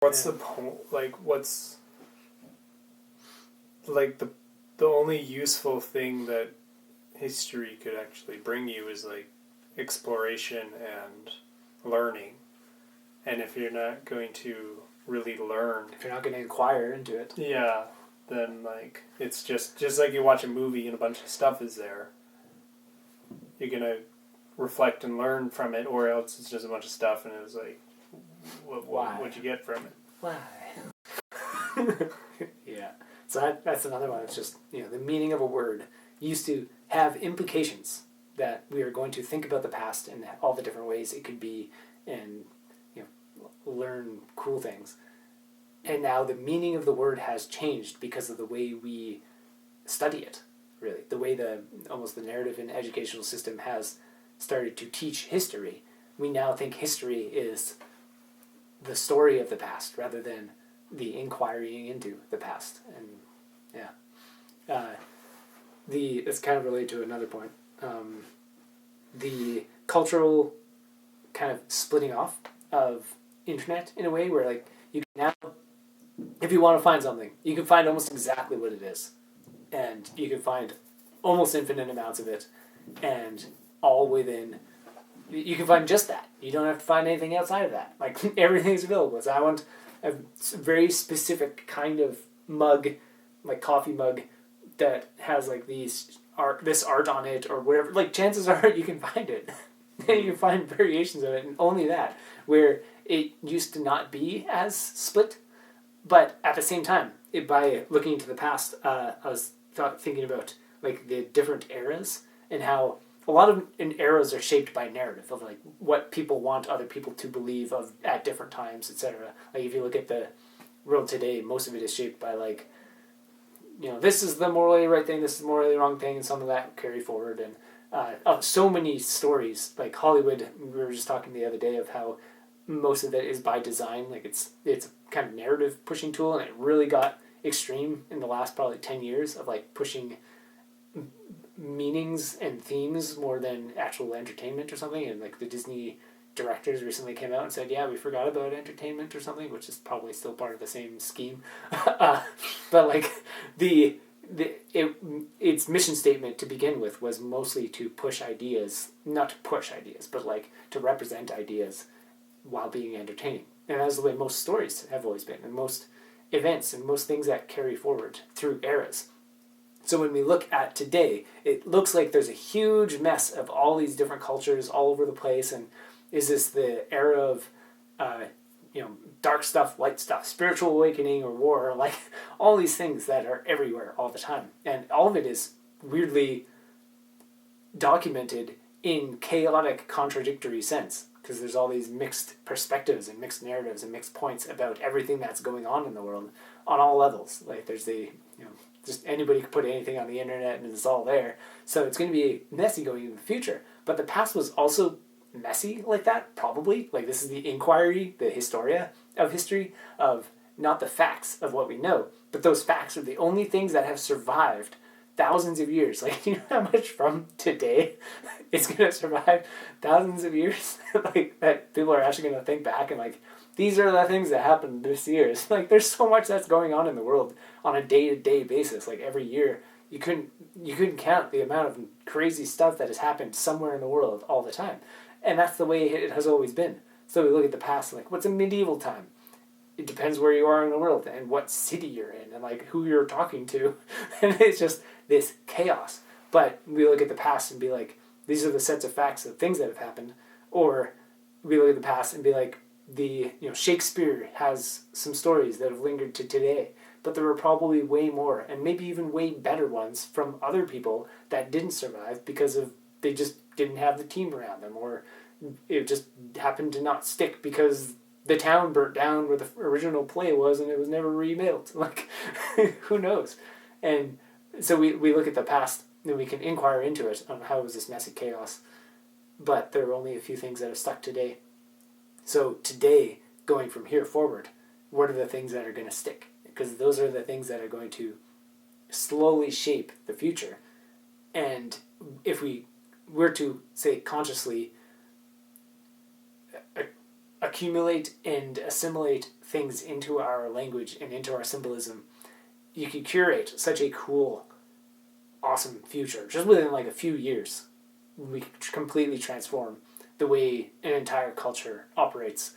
What's the point? Like, what's like the only useful thing that history could actually bring you is like exploration and learning. And if you're not going to really learn, if you're not going to inquire into it, yeah, then like it's just like you watch a movie and a bunch of stuff is there. You're gonna reflect and learn from it, or else it's just a bunch of stuff and it's like, what'd you get from it? Why? Yeah. So that's another one. It's just, the meaning of a word used to have implications that we are going to think about the past and all the different ways it could be, and learn cool things. And now the meaning of the word has changed because of the way we study it, really. The way almost the narrative and educational system has started to teach history. We now think history is the story of the past rather than the inquiring into the past. And it's kind of related to another point. The cultural kind of splitting off of internet in a way where like you can now, if you want to find something, you can find almost exactly what it is, and you can find almost infinite amounts of it, and all within. You can find just that. You don't have to find anything outside of that. Like everything's available. So I want a very specific kind of mug, like coffee mug, that has like this art on it or whatever. Like chances are you can find it. You can find variations of it, and only that, where it used to not be as split. But at the same time, by looking into the past, I was thinking about like the different eras and how a lot of eras are shaped by narrative of like what people want other people to believe of at different times, etc. Like if you look at the world today, most of it is shaped by like, this is the morally right thing, this is the morally wrong thing, and some of that carry forward. And so many stories, like Hollywood, we were just talking the other day of how most of it is by design. Like it's kind of narrative pushing tool, and it really got extreme in the last probably 10 years of like pushing meanings and themes more than actual entertainment or something. And like the Disney directors recently came out and said, yeah, we forgot about entertainment or something, which is probably still part of the same scheme. But like its mission statement to begin with was mostly to push ideas, not to push ideas, but like to represent ideas while being entertaining. And that's the way most stories have always been, and most events and most things that carry forward through eras. So when we look at today, it looks like there's a huge mess of all these different cultures all over the place. And is this the era of, dark stuff, light stuff, spiritual awakening or war, like all these things that are everywhere all the time. And all of it is weirdly documented in chaotic, contradictory sense, because there's all these mixed perspectives and mixed narratives and mixed points about everything that's going on in the world on all levels. Like there's just anybody can put anything on the internet and it's all there. So it's going to be messy going into the future. But the past was also messy like that, probably. Like this is the inquiry, the historia of history, of not the facts of what we know, but those facts are the only things that have survived thousands of years. Like, you know how much from today is going to survive thousands of years? Like, that people are actually going to think back and like, these are the things that happened this year. It's like, there's so much that's going on in the world on a day-to-day basis. Like, every year, you couldn't count the amount of crazy stuff that has happened somewhere in the world all the time. And that's the way it has always been. So we look at the past, like, what's a medieval time? It depends where you are in the world and what city you're in and like who you're talking to. And it's just this chaos. But we look at the past and be like, these are the sets of facts of things that have happened. Or we look at the past and be like, Shakespeare has some stories that have lingered to today, but there were probably way more and maybe even way better ones from other people that didn't survive because they just didn't have the team around them, or it just happened to not stick because the town burnt down where the original play was and it was never remade. Like, who knows? And so we look at the past and we can inquire into it on how was this messy chaos, but there are only a few things that have stuck today. So today, going from here forward, what are the things that are going to stick? Because those are the things that are going to slowly shape the future. And if we were to, say, consciously accumulate and assimilate things into our language and into our symbolism, you could curate such a cool, awesome future just within like a few years. We could completely transform the way an entire culture operates